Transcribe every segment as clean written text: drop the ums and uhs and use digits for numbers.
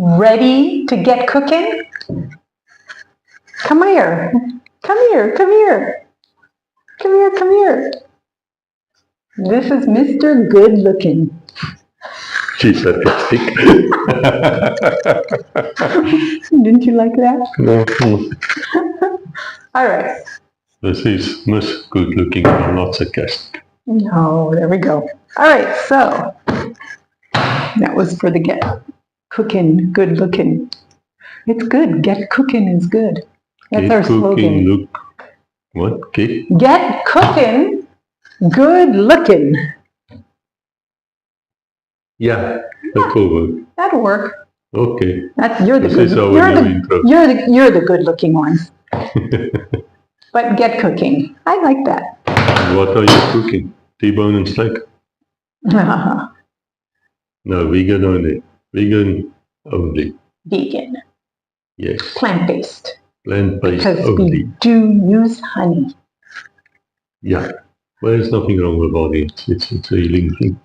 Ready to get cooking? Come here. Come here. Come here. Come here. Come here. This is Mr. Good Looking. She's sarcastic. Didn't you like that? No. All right. This is Miss Good Looking. I'm not sarcastic. No, there we go. All right, so that was for the get cooking, good looking. It's good. Get cooking is good. That's Get our cooking, slogan. look. What? Get cooking, good looking. Yeah, that will work. That'll work. Okay. You're the good. You're the good looking one. But get cooking. I like that. What are you cooking? T-bone and steak? No, vegan only. Vegan only. Vegan. Yes. Plant-based. Plant-based because only. we do use honey. Yeah. Well, there's nothing wrong with body. It's a healing thing.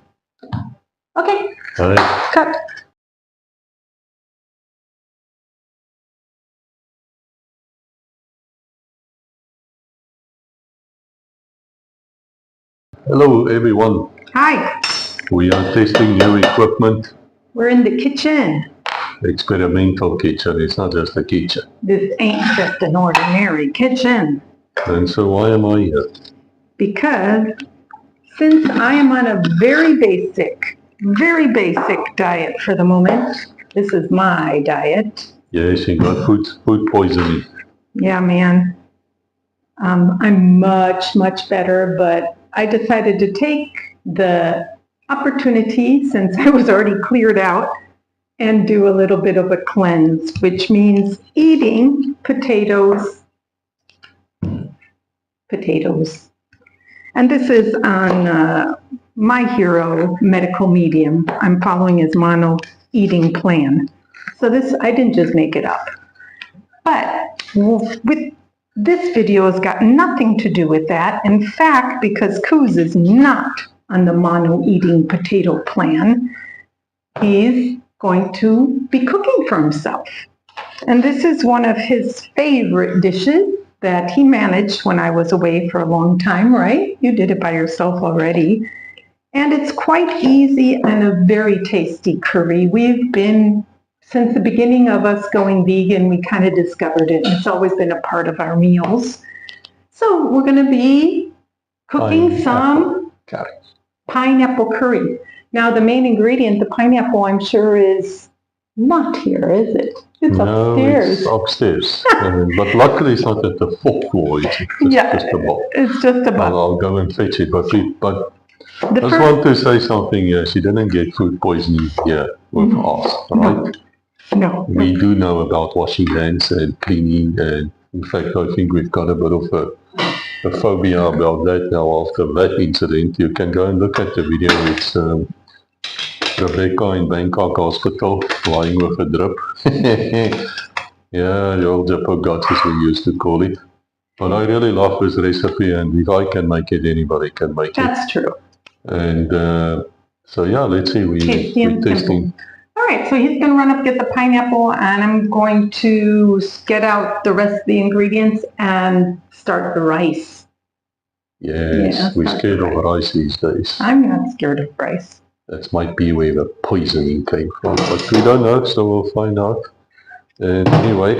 Okay. All right. Cut. Hello, everyone. Hi. We are testing new equipment. We're in the kitchen. Experimental kitchen. It's not just a kitchen. This ain't just an ordinary kitchen. And so why am I here? Because since I am on a very basic diet for the moment, this is my diet. Yes, you got food poisoning. Yeah, man. I'm much better, but I decided to take the opportunity, since I was already cleared out, and do a little bit of a cleanse, which means eating potatoes. And this is on my hero, Medical Medium. I'm following his mono eating plan. So this, I didn't just make it up. But with this video has got nothing to do with that. In fact, because Kuz is not on the mono eating potato plan, he's going to be cooking for himself. And this is one of his favorite dishes that he managed when I was away for a long time, right? You did it by yourself already. And it's quite easy and a very tasty curry. We've been, since the beginning of us going vegan, we kind of discovered it. It's always been a part of our meals. So we're going to be cooking some pineapple curry. Now the main ingredient, the pineapple, I'm sure is not here, is it? It's upstairs. It's upstairs. But luckily it's not at the fourth floor. It's just above. It's just above. I'll go and fetch it. But I just want to say something here. She didn't get food poisoning here with us, right? No. We do know about washing hands and cleaning, and in fact I think we've got a bit of a phobia about that now after that incident. You can go and look at the video. It's Rebecca in Bangkok Hospital lying with a drip. Yeah, the old Jippo as we used to call it. But I really love this recipe, and if I can make it, anybody can make it. That's true. And so yeah, let's see, we're testing. All right, so he's going to run up, get the pineapple, and I'm going to get out the rest of the ingredients and start the rice. Yes, we're scared of rice these days. I'm not scared of rice. That might be where the poisoning came from, but we don't know, so we'll find out. And anyway,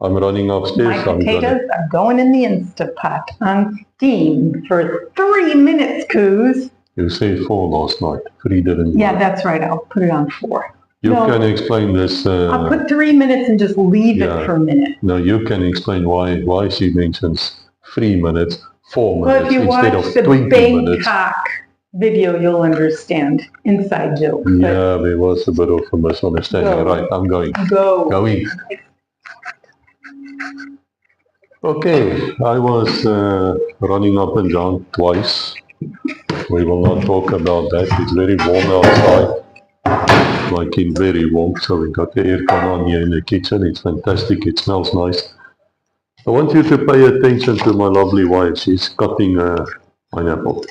I'm running upstairs. My potatoes are going in the Instapot on steam for 3 minutes, Kuz. You said 4 last night. 3 didn't. Yeah, that's right. I'll put it on 4. You can explain this. I'll put 3 minutes and just leave it for a minute. No, you can explain why she mentions 3 minutes, 4 minutes, instead of 20 minutes. Well, if you watch the Bangkok video, you'll understand. Inside joke. Yeah, there was a bit of a misunderstanding. Right, I'm going. Going. Okay, I was running up and down twice. We will not talk about that. It's very warm outside, like in very warm. So we got the aircon on here in the kitchen. It's fantastic. It smells nice. I want you to pay attention to my lovely wife. She's cutting a pineapple.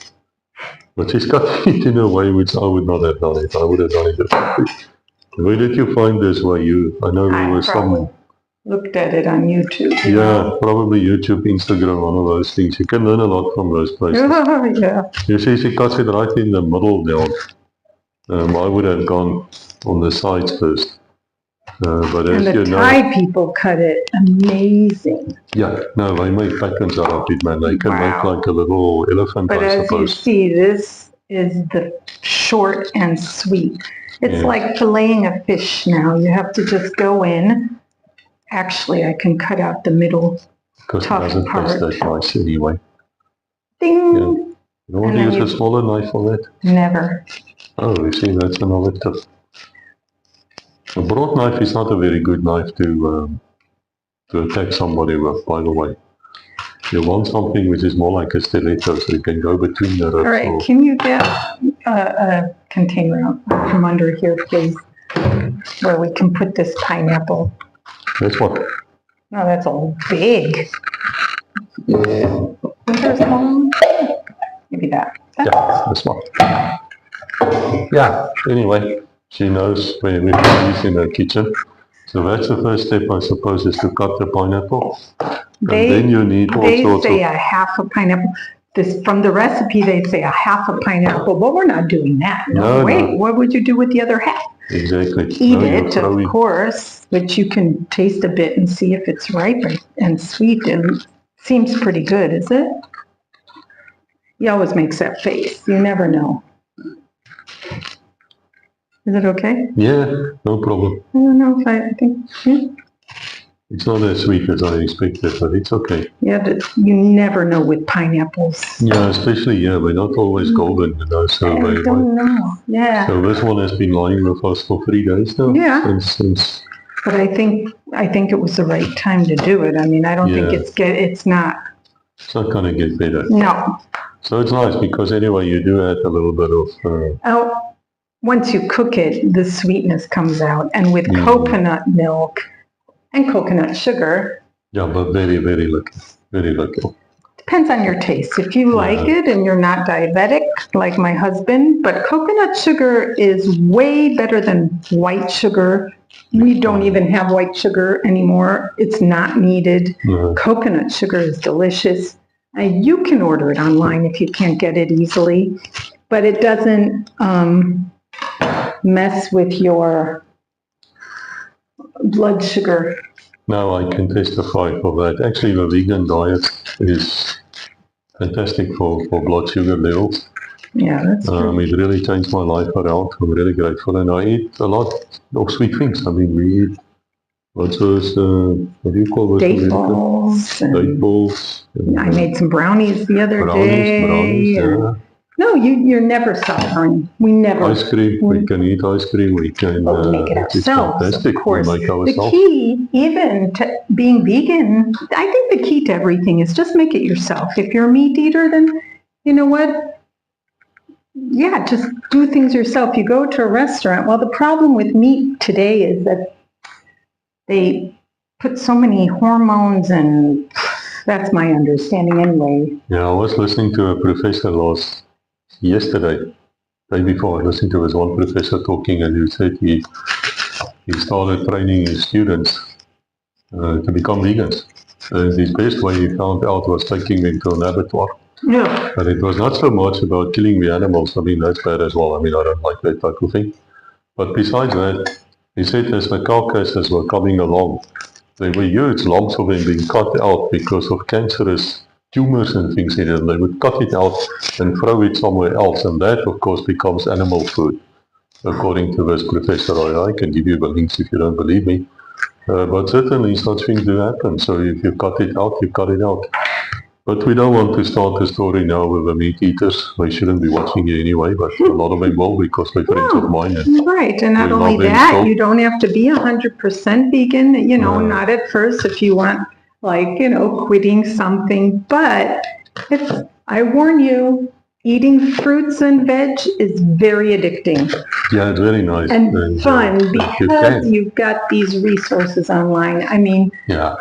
But she's cutting it in a way which I would not have done it. I would have done it differently. Where did you find this? I know there I was probably some, looked at it on YouTube. yeah, probably YouTube, Instagram, one of those things. You can learn a lot from those places. Yeah. You see, she cuts it right in the middle down. I would have gone on the sides first. But And as the you know, Thai people cut it amazing. yeah, no, they make patterns out of it, man. They can make Wow. like a little elephant, But I as you suppose. see, this is the short and sweet. It's Yeah. like filleting a fish now. You have to just go in. Actually, I can cut out the middle Because it tough doesn't taste part. that nice anyway. Ding! Yeah. You don't want to And then use a smaller knife for that? Never. Oh, you see, that's another tip. A broad knife is not a very good knife to attack somebody with, by the way. You want something which is more like a stiletto, so you can go between the ribs. All right, can you get a container out from under here, please, where we can put this pineapple? That's what? No, that's all big. Yeah. There's one. Maybe that. Yeah, this one. Yeah, anyway, she knows where we put these in her kitchen. So that's the first step, I suppose, is to cut the pineapple. And then you need all sorts They say of... a half a pineapple. This, from the recipe, they say a half a pineapple, but we're not doing that. No, wait, what would you do with the other half? Exactly. Eat it, of course, but you can taste a bit and see if it's ripe and sweet. And seems pretty good, is it? He always makes that face. You never know. Is it okay? Yeah, no problem. I don't know if I think, yeah. It's not as sweet as I expected, but it's okay. Yeah, but you never know with pineapples. Yeah, especially, yeah, they're not always golden, you know, so I don't know, yeah. So this one has been lying with us for 3 days now. Yeah. Since But I think it was the right time to do it. I mean, I don't think it's not. It's not going to get better. No. So it's nice because anyway, you do add a little bit of... once you cook it, the sweetness comes out. And with coconut milk and coconut sugar. Yeah, but very, very little. Very little. Depends on your taste. If you like it and you're not diabetic, like my husband, but coconut sugar is way better than white sugar. We don't even have white sugar anymore. It's not needed. Coconut sugar is delicious. You can order it online if you can't get it easily, but it doesn't mess with your blood sugar. No, I can testify for that. Actually, the vegan diet is fantastic for blood sugar levels. Yeah, that's true. It really changed my life around. I'm really grateful. And I eat a lot of sweet things. I mean, we eat what's those, what do you call those? Date balls. Date balls. I made some brownies the other day. Brownies, yeah. No, you're never suffering. We never. Ice cream. We can eat ice cream. We can make it ourselves. It's fantastic. Of course. We make ourselves. The key, even to being vegan, I think the key to everything is just make it yourself. If you're a meat eater, then you know what? Yeah, just do things yourself. You go to a restaurant. Well, the problem with meat today is that they put so many hormones, and that's my understanding anyway. Yeah, I was listening to a professor yesterday, day before. I listened to this one professor talking, and he said he started training his students to become vegans. And his best way he found out was taking them to an abattoir. Yeah. But it was not so much about killing the animals. I mean, that's bad as well. I mean, I don't like that type of thing. But besides that, he said as the carcasses were coming along, there were huge lumps of them being cut out because of cancerous tumors and things in it. They would cut it out and throw it somewhere else. And that, of course, becomes animal food, according to this professor. I can give you the links if you don't believe me. But certainly such things do happen. So if you cut it out, you cut it out. But we don't want to start a story now with the meat eaters. They shouldn't be watching you anyway, but a lot of them will because they're friends of mine. And right, and not only that, you don't have to be 100% vegan, you know, not at first if you want, like, you know, quitting something. But I warn you, eating fruits and veg is very addicting Yeah, it's very nice. and fun you because can. you've got these resources online. I mean, Yeah,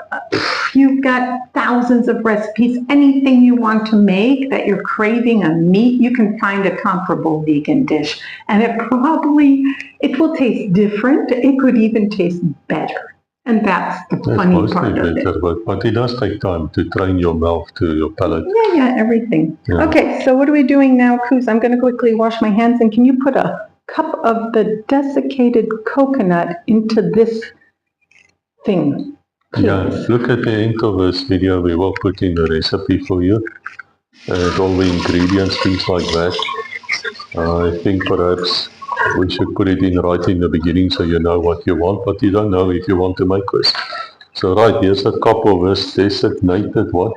you've got thousands of recipes. Anything you want to make that you're craving a meat, you can find a comparable vegan dish. And it will taste different. It could even taste better. And that's the it's funny mostly part of it. better, but it does take time to train your mouth to your palate. Yeah, everything. Yeah. Okay, so what are we doing now, Kuz? I'm going to quickly wash my hands, and can you put a cup of the desiccated coconut into this thing, please? Yeah, look at the end of this video. We will put in a recipe for you. All the ingredients, things like that. I think perhaps we should put it in right in the beginning so you know what you want, but you don't know if you want to make this. So right, here's a cup of this designated what?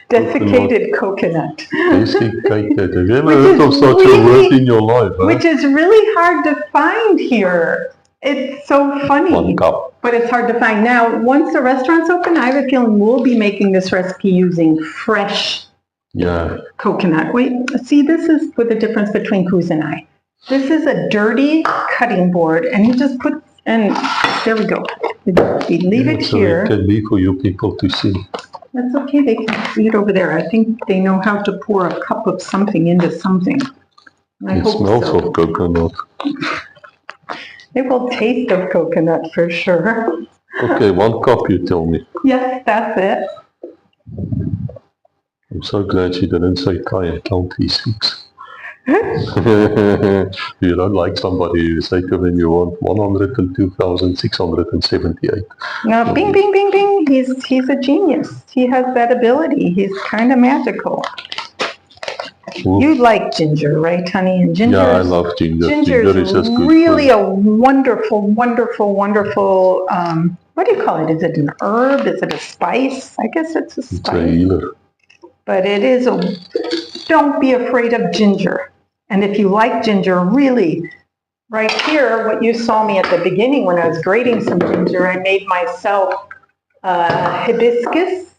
Desiccated coconut. Desiccated. Have you ever heard of such a word in your life? Huh? Which is really hard to find here. It's so funny. 1 cup. But it's hard to find. Now, once the restaurant's open, I have a feeling we'll be making this recipe using fresh coconut. Wait, see, this is what the difference between Kuz and I. This is a dirty cutting board, and you just put, and there we go. We leave it here. So it can be for you people to see. That's okay, they can see it over there. I think they know how to pour a cup of something into something. It smells of coconut. It will taste of coconut for sure. Okay, 1 cup you tell me. Yes, that's it. I'm so glad she didn't say try and count these things. You don't like somebody you say to them you want 102,678. No, bing, bing, bing, bing. He's a genius. He has that ability. He's kind of magical. Ooh. You like ginger, right, honey? And ginger. Yeah, I love ginger. Ginger is just good really a wonderful, wonderful, wonderful. What do you call it? Is it an herb? Is it a spice? I guess it's a spice. It's a healer. But it is don't be afraid of ginger. And if you like ginger, really, right here, what you saw me at the beginning when I was grating some ginger, I made myself hibiscus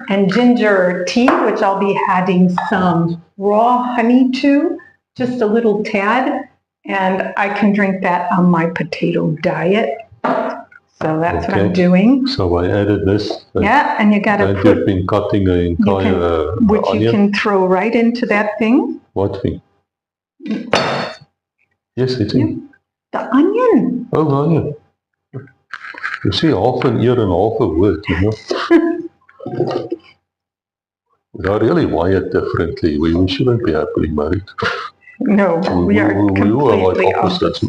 and ginger tea, which I'll be adding some raw honey to, just a little tad, and I can drink that on my potato diet. So that's what I'm doing. So I added this. Yeah, and you got to and put... you've been cutting the entire which onion. You can throw right into that thing. What thing? Yes, it's in. The onion. Oh, the onion. You see, half an ear and half a word, you know. We are really wired differently. We shouldn't be happily married. No, we are completely like opposites.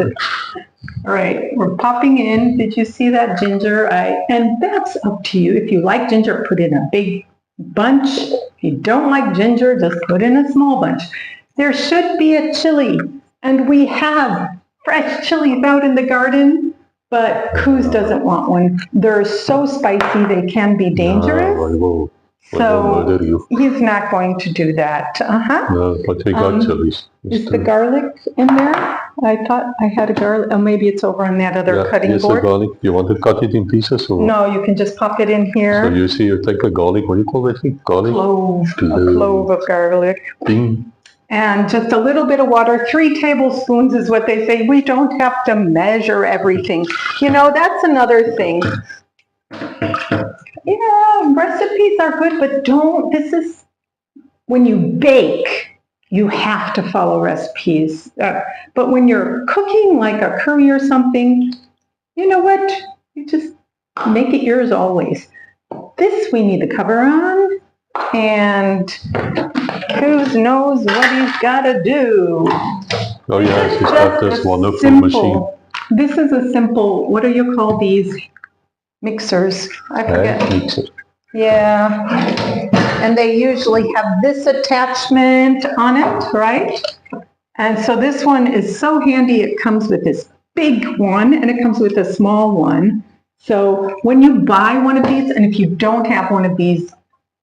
All right, we're popping in. Did you see that ginger? And that's up to you. If you like ginger, put in a big bunch. If you don't like ginger, just put in a small bunch. There should be a chili, and we have fresh chilies out in the garden, but Kuz doesn't want one. They're so spicy, they can be dangerous. No, so he's not going to do that. No, but we got chilies. Is the garlic in there? I thought I had a garlic. Oh, maybe it's over on that other cutting board. The garlic. You want to cut it in pieces? Or? No, you can just pop it in here. So you see, you take a garlic. What do you call that thing? Garlic? Clove. A clove of garlic. Ding. And just a little bit of water. 3 tablespoons is what they say. We don't have to measure everything. You know, that's another thing. Yeah, recipes are good, but when you bake, you have to follow recipes. But when you're cooking like a curry or something, you know what? You just make it yours always. This we need the cover on, and Kuz knows what he's got to do. Oh yeah, she's got this wonderful machine. This is a simple, what do you call these mixers? I forget. Hand mixer. Yeah, and they usually have this attachment on it, right? And so this one is so handy. It comes with this big one, and it comes with a small one. So when you buy one of these, and if you don't have one of these,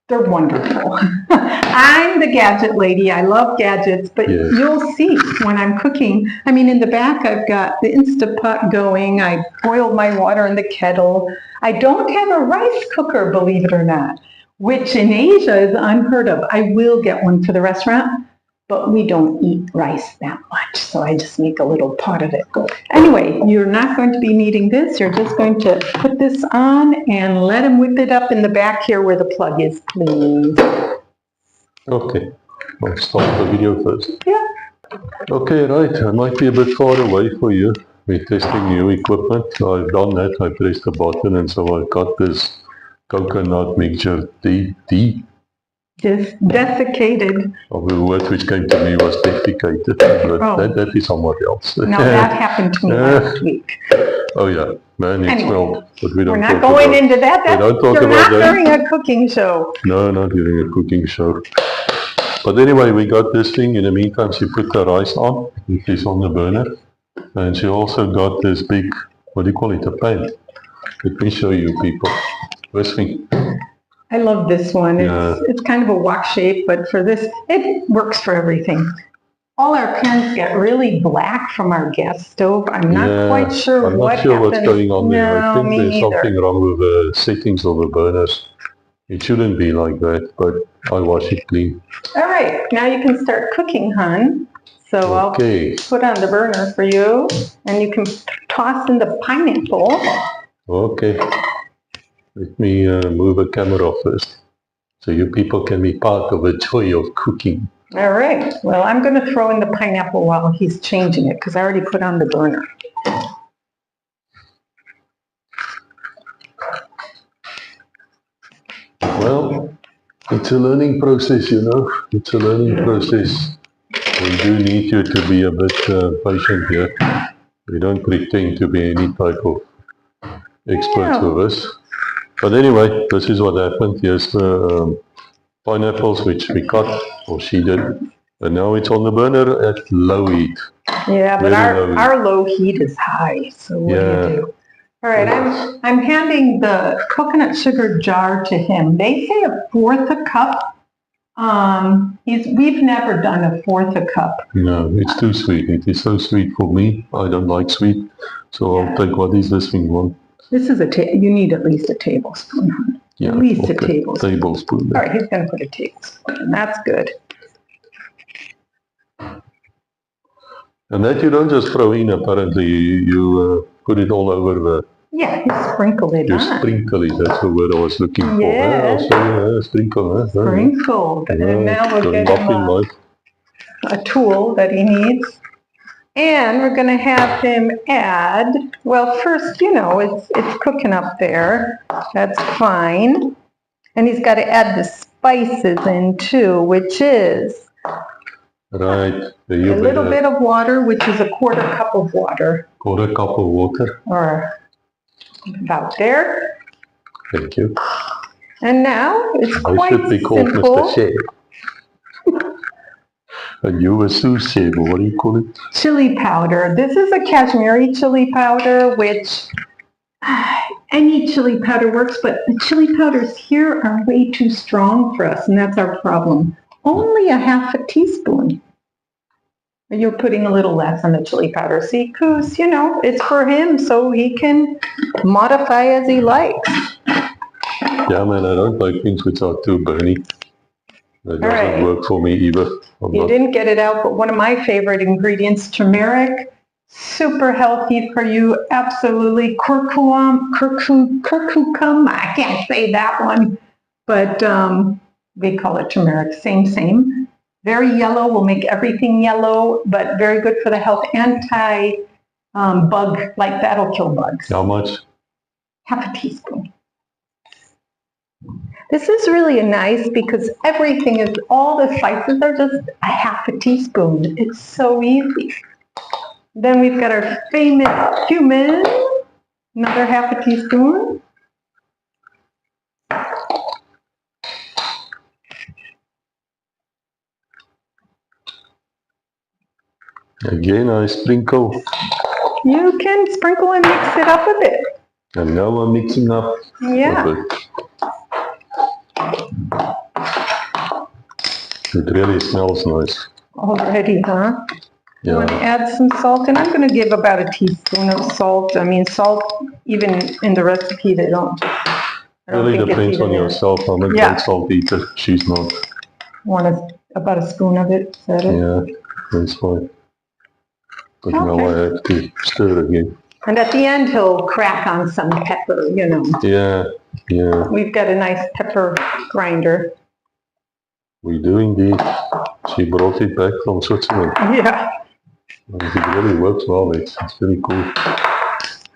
they're wonderful. I'm the gadget lady. I love gadgets, but you'll see when I'm cooking. I mean, in the back, I've got the Instapot going. I boiled my water in the kettle. I don't have a rice cooker, believe it or not, which in Asia is unheard of. I will get one for the restaurant, but we don't eat rice that much, so I just make a little pot of it. Anyway, you're not going to be needing this. You're just going to put this on and let him whip it up in the back here where the plug is, please. Okay, I'll stop the video first. Yeah. Okay, right, I might be a bit far away for you. We're testing new equipment. I've done that. I pressed the button, and so I've got this coconut mixture, Desiccated. Of the word which came to me was desiccated, but that is somewhat else. No, that happened to me last week. Oh yeah, man, it smelled, but we don't We're talk not going about, into that. we don't talk You're about not that. during a cooking show. No, not during a cooking show. But anyway, we got this thing. In the meantime, she put the rice on. It is on the burner. And she also got this big, what do you call it, a pan. Let me show you people. This thing. I love this one. Yeah. It's kind of a wok shape, but for this, it works for everything. All our pans get really black from our gas stove. I'm not quite sure I'm what not sure happens. what's going on there. I think there's neither. something wrong with the settings of the burners. It shouldn't be like that, but I wash it clean. All right, now you can start cooking, hon. So Okay. I'll put on the burner for you, and you can toss in the pineapple. Okay. Let me move the camera first, so you people can be part of the joy of cooking. All right, well, I'm going to throw in the pineapple while he's changing it, because I already put on the burner. Well, it's a learning process, you know. It's a learning process. We do need you to be a bit patient here. We don't pretend to be any type of experts with this. But anyway, this is what happened. Here's the pineapples which we cut, or she did. And now it's on the burner at low heat. Yeah, but our low heat is high, so what do you do? All right, I'm handing the coconut sugar jar to him. They say 1/4 a cup. We've never done 1/4 a cup. No, it's too sweet. It is so sweet for me. I don't like sweet. So I'll take, what is this thing, one? This is you need at least a tablespoon, hon. Yeah, at least a tablespoon. Tablespoon. All right, he's going to put a tablespoon, and that's good. And that you don't just throw in, apparently. You put it all over the... Yeah, you sprinkle it You on. sprinkle it, that's the word I was looking for. Yes. Sprinkle. Sprinkled. And now we'll get him a tool that he needs. And we're going to have him add, well, first, you know, it's cooking up there. That's fine. And he's got to add the spices in too, which is right. a little bit of water, which is 1/4 cup of water. 1/4 cup of water. Or about there. Thank you. And now it's quite I should be called simple. Mr. Chef. And you were sous chef, what do you call it? Chili powder. This is a Kashmiri chili powder, which any chili powder works, but the chili powders here are way too strong for us, and that's our problem. Only 1/2 teaspoon. You're putting a little less on the chili powder. See, Coos, you know, it's for him, so he can modify as he likes. Yeah, man, I don't like things which are too burny. That doesn't work for me either. You didn't get it out, but one of my favorite ingredients, turmeric, super healthy for you, absolutely. Curcum, I can't say that one, but we call it turmeric, same. Very yellow, will make everything yellow, but very good for the health. Anti-bug, like that'll kill bugs. How much? 1/2 teaspoon. This is really nice because everything is, all the spices are just 1/2 teaspoon. It's so easy. Then we've got our famous cumin, another 1/2 teaspoon. Again, I sprinkle. You can sprinkle and mix it up a bit. And now I'm mixing up Yeah. a bit. It really smells nice. Already, huh? You Yeah. want to add some salt? And I'm going to give about 1 teaspoon of salt. I mean, salt, even in the recipe, they don't. Really depends on yourself. I'm a great salt eater. She's not. Want to About a spoon of it, is that it? Yeah, that's fine. But now I have to stir again. And at the end, he'll crack on some pepper, you know. Yeah, yeah. We've got a nice pepper grinder. We do indeed. She brought it back from Switzerland. Yeah. And it really works well. It's very cool.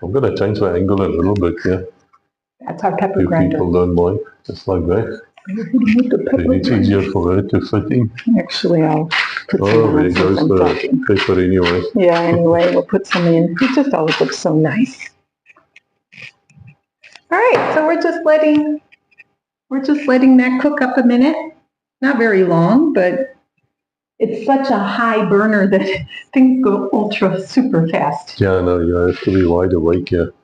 I'm going to change the angle a little bit here. That's our pepper If grinder. people don't mind, just like that. Then it's easier for her to fit in. Actually, I'll put some Oh, there on goes since I'm the talking. pepper anyway. Yeah, anyway, we'll put some in. It just always looks so nice. All right, so we're just letting that cook up a minute. Not very long, but it's such a high burner that things go ultra super fast. Yeah, no, you have to be wide awake here.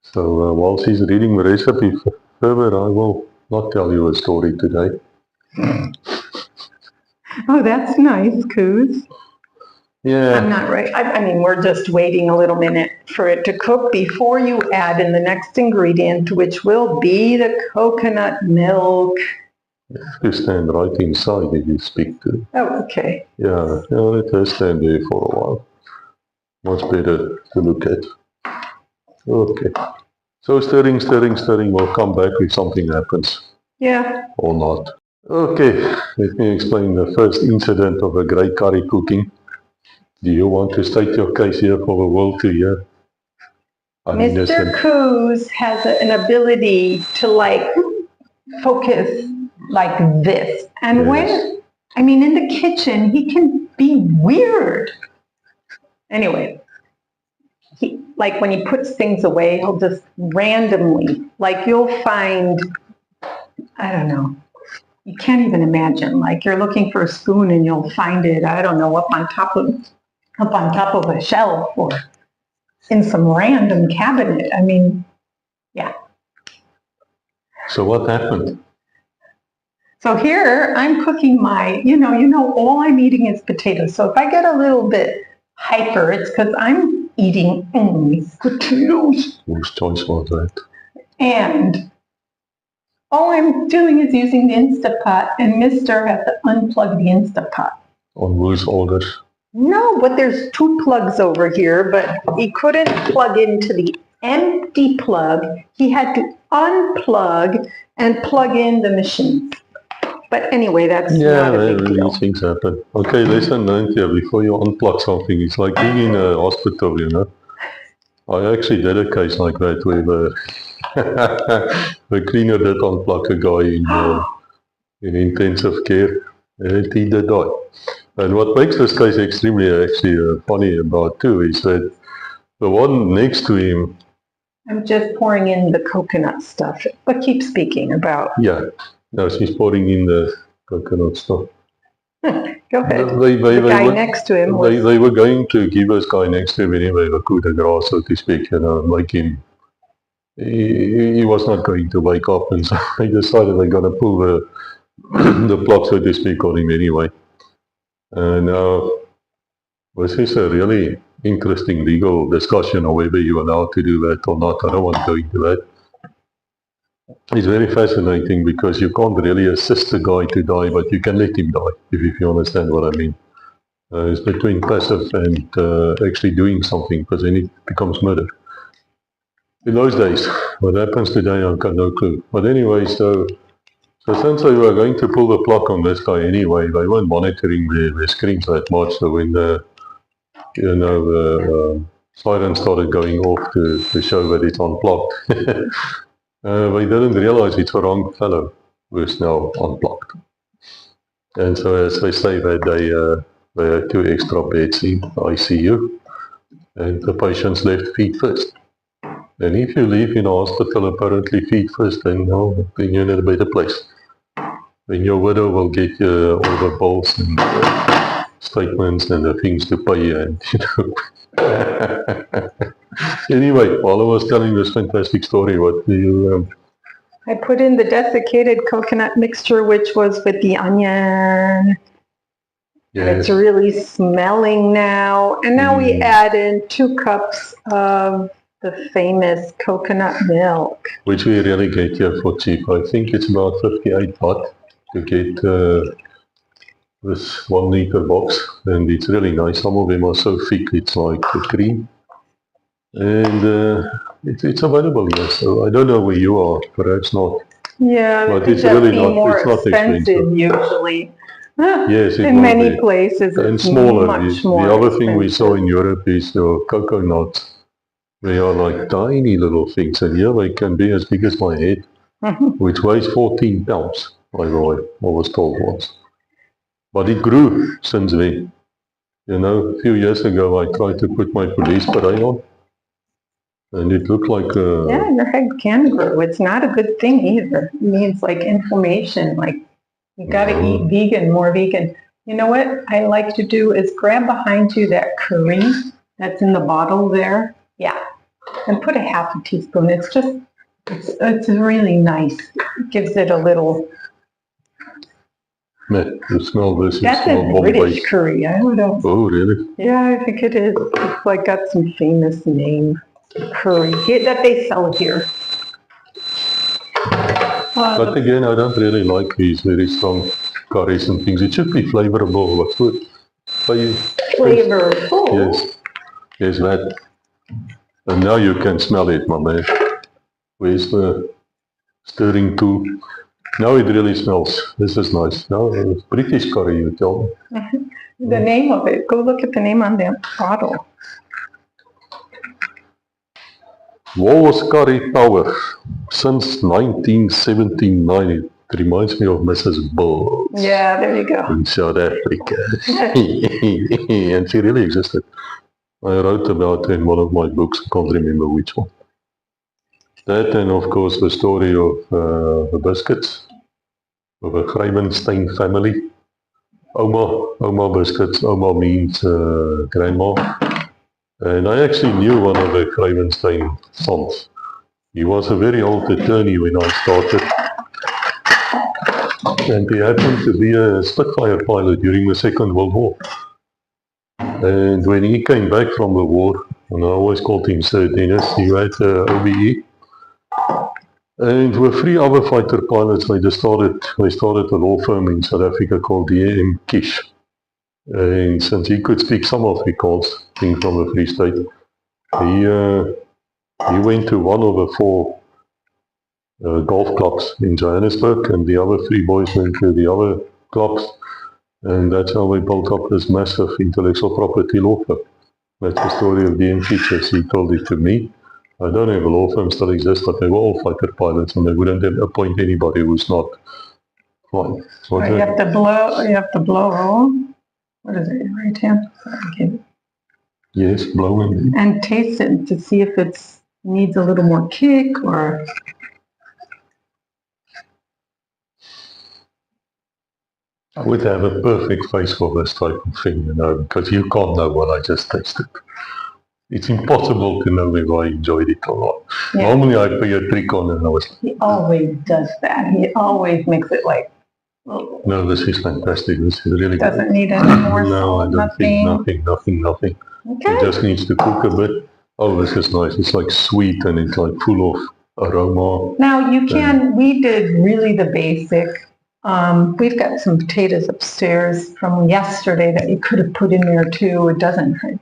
So while she's reading the recipe further, I will not tell you a story today. Oh, that's nice, Coos. Yeah. I'm not right. I mean, we're just waiting a little minute for it to cook before you add in the next ingredient, which will be the coconut milk. You stand right inside if you speak to. Oh, okay. Yeah, let her stand there for a while. Much better to look at. Okay. So stirring. We'll come back if something happens. Yeah. Or not. Okay, let me explain the first incident of a great curry cooking. Do you want to state your case here for the world to hear? Mr. Coos has an ability to like focus like this. And Yes. when, I mean, in the kitchen, he can be weird. Anyway, like when he puts things away, he'll just randomly, like you'll find, I don't know, you can't even imagine, like you're looking for a spoon and you'll find it, I don't know, up on top of a shelf or in some random cabinet. I mean, yeah. So what happened? So here I'm cooking my, you know, all I'm eating is potatoes. So if I get a little bit hyper, it's because I'm eating only potatoes. Whose choice was that? And all I'm doing is using the Instapot, and Mr. has to unplug the Instapot. On whose orders? No, but there's two plugs over here, but he couldn't plug into the empty plug. He had to unplug and plug in the machine. But anyway, that's not a big deal. These things happen. Okay, lesson learned here. Before you unplug something, it's like being in a hospital, you know. I actually did a case like that where the cleaner did unplug a guy in intensive care, and he did die. And what makes this case extremely actually funny about too is that the one next to him. I'm just pouring in the coconut stuff, but keep speaking about. Yeah, no, she's pouring in the coconut stuff. Go ahead. The guy next to him was... They were going to give this guy next to him anyway the coup de grace, so to speak, you know, make him. He was not going to wake up, and so they decided they're going to pull the plug, so to speak, on him anyway. And this is a really interesting legal discussion on whether you're allowed to do that or not. I don't want to go into that. It's very fascinating because you can't really assist the guy to die, but you can let him die, if you understand what I mean. It's between passive and actually doing something, because then it becomes murder. In those days, what happens today, I've got no clue. But anyway, so since they were going to pull the plug on this guy anyway, they weren't monitoring their screens that much. So when the siren started going off to show that it's unplugged, they didn't realize it's the wrong fellow who's now unplugged. And so as they say that they had 2 extra beds in ICU, and the patients left feet first. And if you leave in a hospital apparently feet first, then you're in a better place. Then your widow will get all the bills and statements and the things to pay, and Anyway, while I was telling this fantastic story, what do you... I put in the desiccated coconut mixture, which was with the onion. Yes. And it's really smelling now. And now we add in 2 cups of the famous coconut milk. Which we really get here for cheap. I think it's about 58 baht to get this 1 liter box, and it's really nice. Some of them are so thick, it's like a cream. And it's available here, so I don't know where you are, perhaps not. Yeah, But it it's could really be not, more it's not expensive expensive. usually. Yes, it In will many be. places, And it's smaller. much The more other thing we saw expensive. in Europe is your coconuts. They are like tiny little things, and here they can be as big as my head, which weighs 14 pounds, by the way, I was told once. But it grew since then. You know, a few years ago I tried to put my police beret on, and it looked like Yeah, your head can grow. It's not a good thing either. It means like inflammation, like you gotta eat vegan, more vegan. You know what I like to do is grab behind you that curry that's in the bottle there. Yeah. And put a half a teaspoon. It's really nice. It gives it a little. Man, you smell this, you That's smell a Bombay. British curry. I don't know. Oh, really? Yeah, I think it is. It's like got some famous name curry that they sell here. But again, I don't really like these very strong curries and things. It should be flavorable, but food. Flavorful. Yes, yes, that. And now you can smell it, my man. Where's the stirring tool? Now it really smells. This is nice. Now it's British curry, you tell me. The name of it. Go look at the name on that bottle. Walls Curry Power. Since 1979. It reminds me of Mrs. Bull Yeah, there you go. in South Africa. And she really existed. I wrote about her in one of my books. I can't remember which one. That, and of course the story of the biscuits of a Gryvenstein family. Oma biscuits. Oma means grandma. And I actually knew one of the Gryvenstein sons. He was a very old attorney when I started. And he happened to be a Spitfire pilot during the Second World War. And when he came back from the war, and I always called him Sir Dennis, he had OBE. And with 3 other fighter pilots, they started a law firm in South Africa called D.M. Kish. And since he could speak some Afrikaans, being from the Free State, he went to one of the 4 golf clubs in Johannesburg, and the other 3 boys went to the other clubs. And that's how we built up this massive intellectual property law firm. That's the story of D.M. Features. He told it to me. I don't know if a law firm still exists, but they were all fighter pilots, and they wouldn't appoint anybody who's not flying. You have to blow. What is it? Your right hand? Sorry, yes, blow in. And taste it to see if it needs a little more kick or. I would have a perfect face for this type of thing, you know, because you can't know what I just tasted. It's impossible to know if I enjoyed it or not. Yeah. Normally I put a trick on and I was... He always does that. He always makes it like... Oh. No, this is fantastic. This is really good. Doesn't need any more salt, no, I don't think nothing. Okay. It just needs to cook a bit. Oh, this is nice. It's like sweet and it's like full of aroma. Now you can, we did really the basic. We've got some potatoes upstairs from yesterday that you could have put in there too. It doesn't hurt.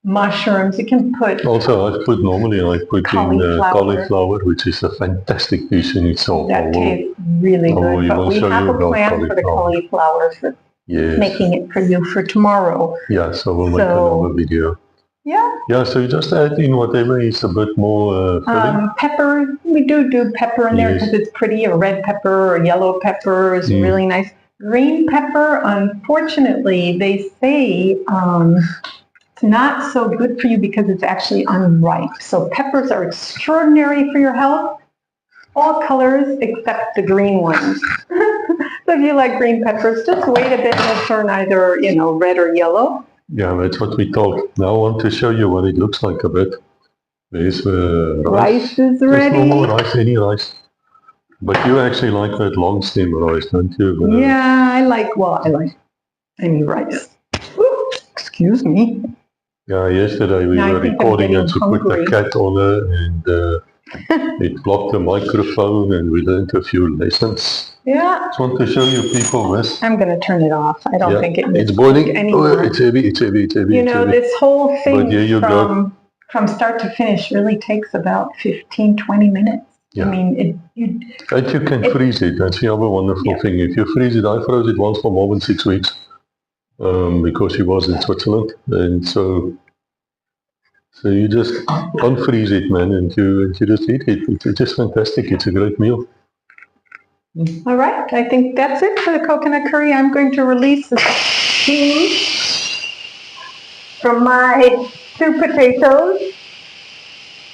Mushrooms, you can put. Also, I put in cauliflower, which is a fantastic dish in itself. That tastes really good. But we have a plan for the cauliflower for making it for you for tomorrow. Yeah, so we'll make another video. Yeah. Yeah, so you just add in whatever is a bit more filling. Pepper, we do pepper in there because it's pretty. A red pepper or yellow pepper is really nice. Green pepper, unfortunately, they say it's not so good for you because it's actually unripe. So peppers are extraordinary for your health. All colors except the green ones. So if you like green peppers, just wait a bit and they'll turn either, red or yellow. Yeah, that's what we thought. Now I want to show you what it looks like a bit. There's rice. Rice is ready. There's no more rice, any rice. But you actually like that long stem rice, don't you? Yeah, I like any rice. Ooh, excuse me. Yeah, yesterday we were recording and she put the cat on her and It blocked the microphone and we learned a few lessons. Yeah. Just want to show you people this. I'm going to turn it off. I don't think it needs it's boiling. anymore. Oh, it's heavy, it's heavy, it's heavy. You know, this whole thing here you go. from start to finish really takes about 15, 20 minutes. Yeah. I mean, And you can freeze it. That's the other wonderful thing. If you freeze it, I froze it once for more than 6 weeks because she was in Switzerland. And so you just unfreeze it, man, and you just eat it. It's just fantastic. It's a great meal. All right. I think that's it for the coconut curry. I'm going to release the steam from my 2 potatoes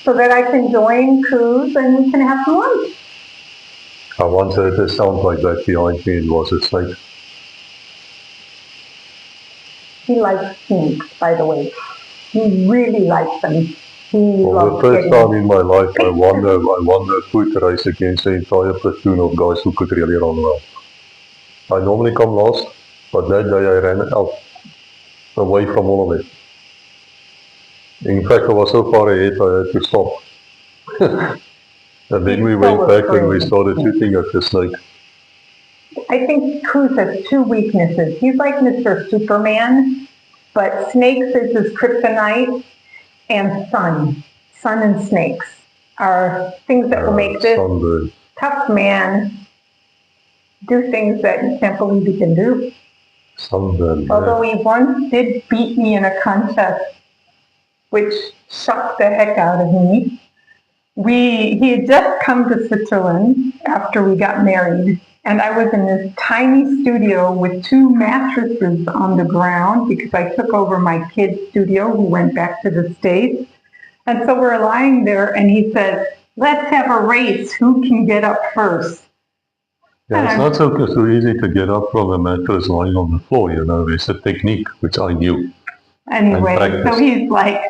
so that I can join Cruz and we can have some lunch. I once heard a sound like that behind me. It was a snake. He likes snakes, by the way. He really likes them. For the first time in my life, I won a foot race against the entire platoon of guys who could really run well. I normally come last, but that day I ran out away from all of it. In fact, I was so far ahead I had to stop. And then we went back and we started shooting at the snake. I think Cruz has 2 weaknesses. He's like Mr. Superman, but snakes is his kryptonite, and sun and snakes are things that will make this tough man do things that you can't believe he can do. Although he once did beat me in a contest, which shocked the heck out of me. He had just come to Switzerland after we got married, and I was in this tiny studio with 2 mattresses on the ground because I took over my kid's studio who went back to the States. And so we're lying there and he said, let's have a race. Who can get up first? Yeah, it's not so easy to get up from a mattress lying on the floor, you know. It's a technique which I knew. Anyway, so he's like,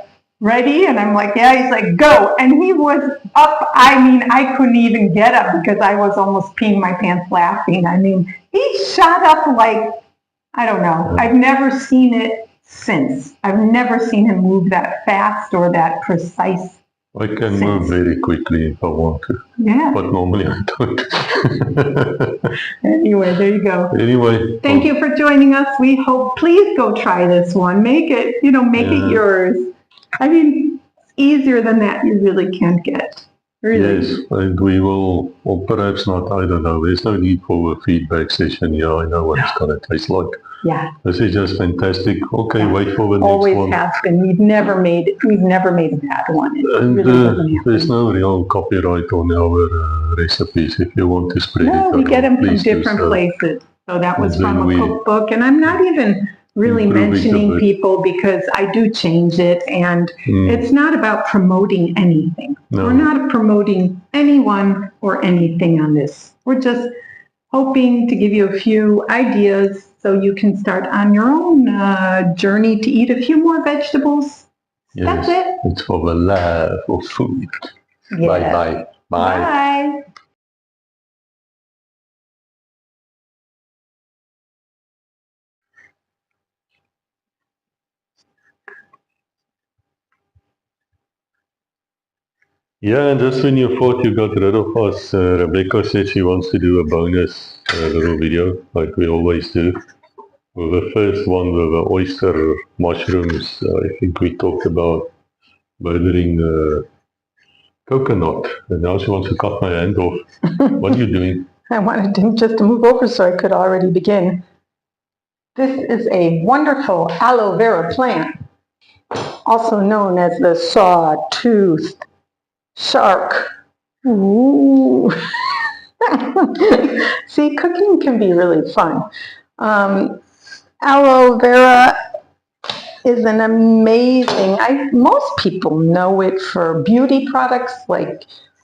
ready? And I'm like, yeah. He's like, go. And he was up. I mean, I couldn't even get up because I was almost peeing my pants laughing. I mean, he shot up like, I don't know. I've never seen it since. I've never seen him move that fast or that precise. I can move very quickly if I want to. Yeah. But normally I don't. Anyway, there you go. Anyway. Thank you for joining us. We hope, please go try this one. Make it, make it yours. I mean, easier than that you really can't get. Really. Yes, and we will, or perhaps not, I don't know. There's no need for a feedback session here. I know what it's going to taste like. Yeah. This is just fantastic. Okay, wait for the next Always one. has been. We've never made a bad one. And there's no real copyright on our recipes. If you want to spread it around, we get them from different places. So that was from a cookbook, and I'm not even really mentioning people because I do change it, and it's not about promoting anything. No. We're not promoting anyone or anything on this. We're just hoping to give you a few ideas so you can start on your own journey to eat a few more vegetables. Yes, that's it. It's for the love of food. Yes. Bye-bye. Bye. Bye. Yeah, and just when you thought you got rid of us, Rebecca said she wants to do a bonus little video, like we always do. With the first one with the oyster mushrooms, I think we talked about murdering coconut, and now she wants to cut my hand off. What are you doing? I wanted him just to move over so I could already begin. This is a wonderful aloe vera plant, also known as the saw-toothed shark. Ooh. See, cooking can be really fun. Aloe vera is an amazing, most people know it for beauty products. Like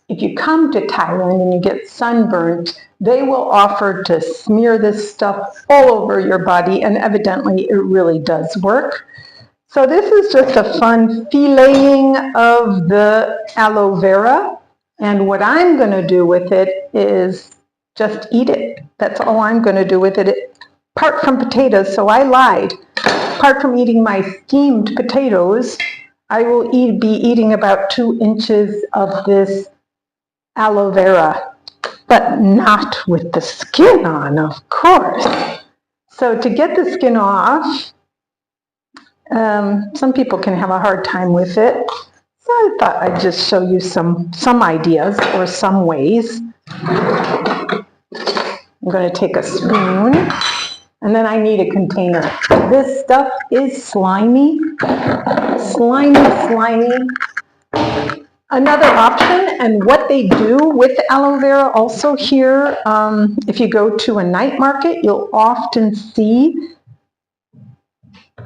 if you come to Thailand and you get sunburnt, they will offer to smear this stuff all over your body, and evidently it really does work. So this is just a fun filleting of the aloe vera, and what I'm going to do with it is just eat it. That's all I'm going to do with it. Apart from potatoes, so I lied. Apart from eating my steamed potatoes, I will be eating about 2 inches of this aloe vera, but not with the skin on, of course. So to get the skin off, some people can have a hard time with it. So I thought I'd just show you some ideas or some ways. I'm going to take a spoon, and then I need a container. This stuff is slimy. Slimy. Another option, and what they do with aloe vera also here, if you go to a night market, you'll often see,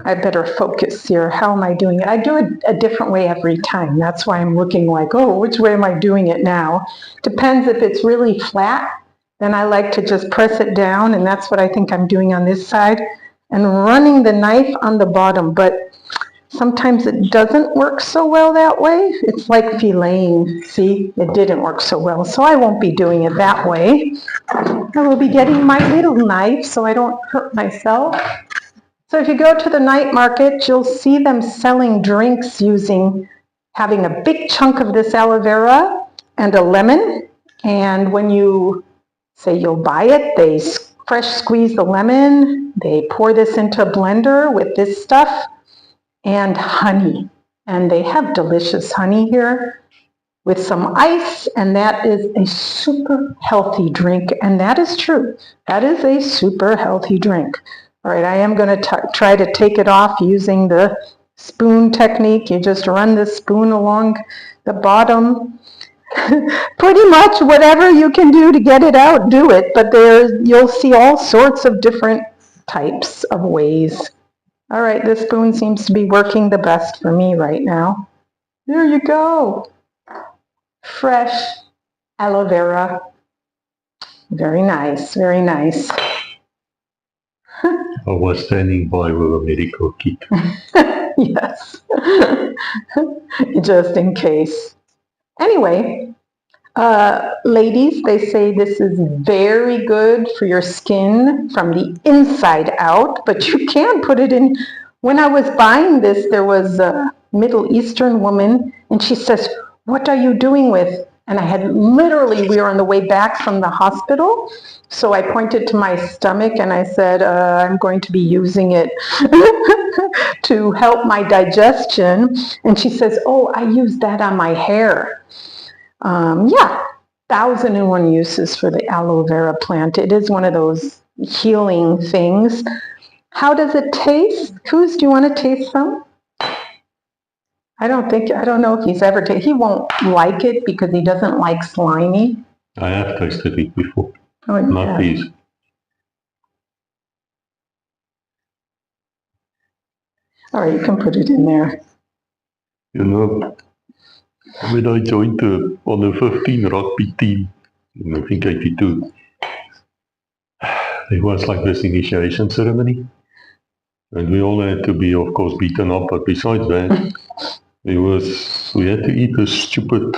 I better focus here, how am I doing it? I do it a different way every time. That's why I'm looking like, oh, which way am I doing it now? Depends if it's really flat, then I like to just press it down, and that's what I think I'm doing on this side, and running the knife on the bottom, but sometimes it doesn't work so well that way. It's like filleting. See, it didn't work so well, so I won't be doing it that way. I will be getting my little knife so I don't hurt myself. So if you go to the night market, you'll see them selling drinks having a big chunk of this aloe vera and a lemon. And when you say you'll buy it, they fresh squeeze the lemon, they pour this into a blender with this stuff and honey. And they have delicious honey here with some ice, and that is a super healthy drink. And that is true. That is a super healthy drink. All right, I am going to try to take it off using the spoon technique. You just run the spoon along the bottom. Pretty much whatever you can do to get it out, do it. But you'll see all sorts of different types of ways. All right, this spoon seems to be working the best for me right now. There you go. Fresh aloe vera. Very nice, very nice. I was standing by with a medical kit. Yes, just in case. Anyway, ladies, they say this is very good for your skin from the inside out, but you can put it in. When I was buying this, there was a Middle Eastern woman, and she says, "What are you doing with?" And I had we were on the way back from the hospital. So I pointed to my stomach and I said, I'm going to be using it to help my digestion. And she says, oh, I use that on my hair. Yeah, 1,001 uses for the aloe vera plant. It is one of those healing things. How does it taste? Coos, do you want to taste some? I don't know if he's ever tasted. He won't like it because he doesn't like slimy. I have tasted it before. Oh, not these. All right, you can put it in there. You know, when I joined on the 15 rugby team in I think 82, it was like this initiation ceremony. And we all had to be, of course, beaten up, but besides that, we had to eat this stupid,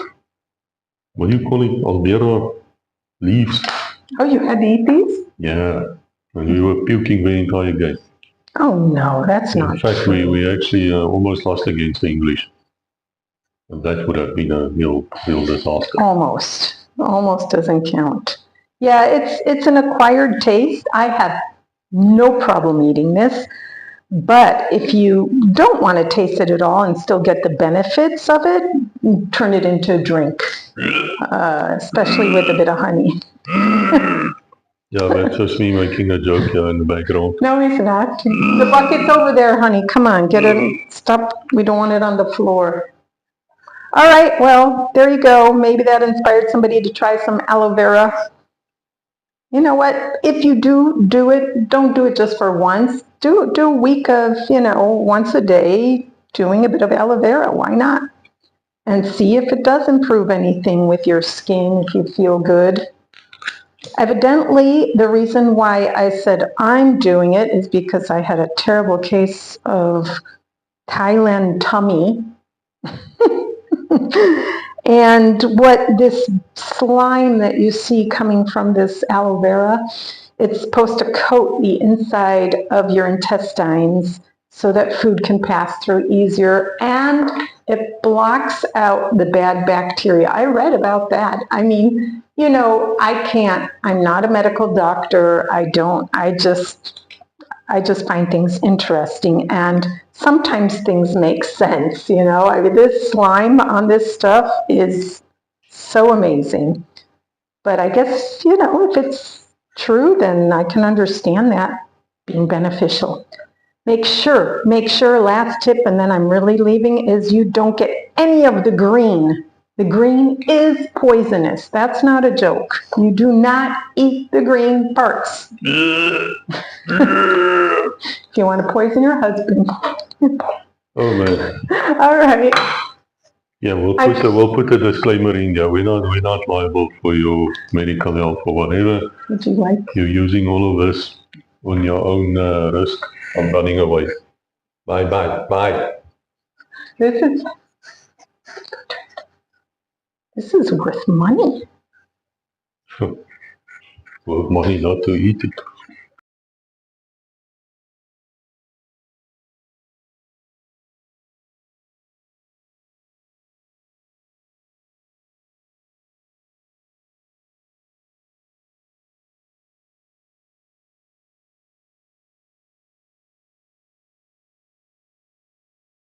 what do you call it, Albera leaves. Oh, you had to eat these? Yeah, and we were puking the entire game. Oh no, that's not true. In fact, we actually almost lost against the English. And that would have been a real disaster. Almost doesn't count. Yeah, it's an acquired taste. I have no problem eating this. But if you don't want to taste it at all and still get the benefits of it, turn it into a drink, especially with a bit of honey. Yeah, that's just me making a joke here in the background. No, it's not. The bucket's over there, honey. Come on, get it. Stop. We don't want it on the floor. All right, well, there you go. Maybe that inspired somebody to try some aloe vera. You know what? If you do it, don't do it just for once. Do a week of, once a day, doing a bit of aloe vera. Why not? And see if it does improve anything with your skin, if you feel good. Evidently, the reason why I said I'm doing it is because I had a terrible case of Thailand tummy. And what this slime that you see coming from this aloe vera, it's supposed to coat the inside of your intestines so that food can pass through easier, and It blocks out the bad bacteria. I read about that. I mean, you know, I'm not a medical doctor. I just find things interesting, and sometimes things make sense, you know. I mean, this slime on this stuff is so amazing. But I guess, you know, if it's true, then I can understand that being beneficial. Make sure, last tip, and then I'm really leaving, is you don't get any of the green. The green is poisonous. That's not a joke. You do not eat the green parts. If you want to poison your husband. Oh man. All right. Yeah, we'll put a disclaimer in there. We're not liable for your medical health or whatever. Would you like? You're using all of this on your own risk. I'm running away. Bye. This is worth money. Worth money not to eat it.